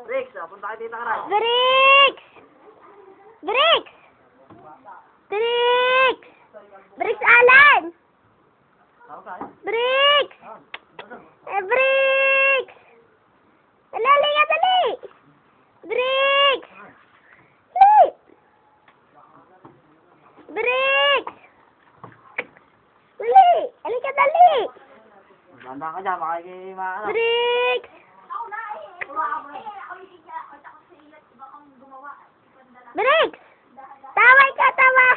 Rex, punta kayo dito, Karay. Bricks! Bricks! Bricks! Bricks, Alan! Bricks! Bricks! Dali, halika, dali! Bricks! Dali! Bricks! Dali! Halika, dali! Ganda ka dyan, maano. Bricks! Bricks! Taway ka, tawa!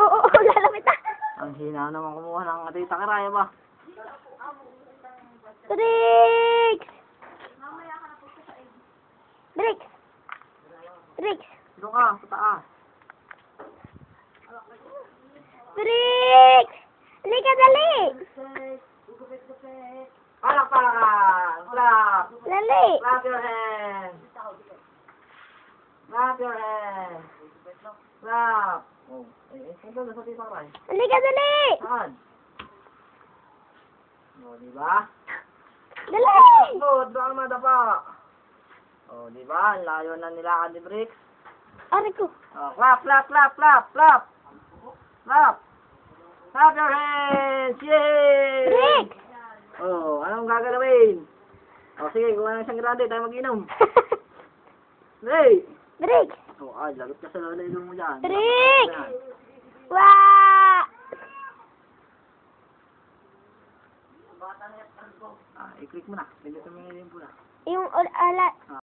Oo, lalamit na. Ang hina naman kumuha ng tita Karay, ba? Bricks! Bricks! Bricks! Doon ka, sa taas. Bricks! Halika, dali! Palakpakan! Clap! Dali! Clap your hands! Clap your hands! Clap! Oh, punta na sa tita Karay. Halika, dali! Saan? O, diba? Dali! Good, baka madapa. O, diba? Ang layo na nilakad ni Bricks. Aray ko. Oh, clap, clap, clap, clap, clap! Clap! Clap your hands! Yay! Bricks! Oh, anong gagawin? O, sige, kung anong isang grande, tayo mag-inom. Hey! Bricks! Oh, ay, lagot ka sa lalailo mo dyan. Bricks! Wah! I-click mo na. Pindot mo yung pula. Yung ala...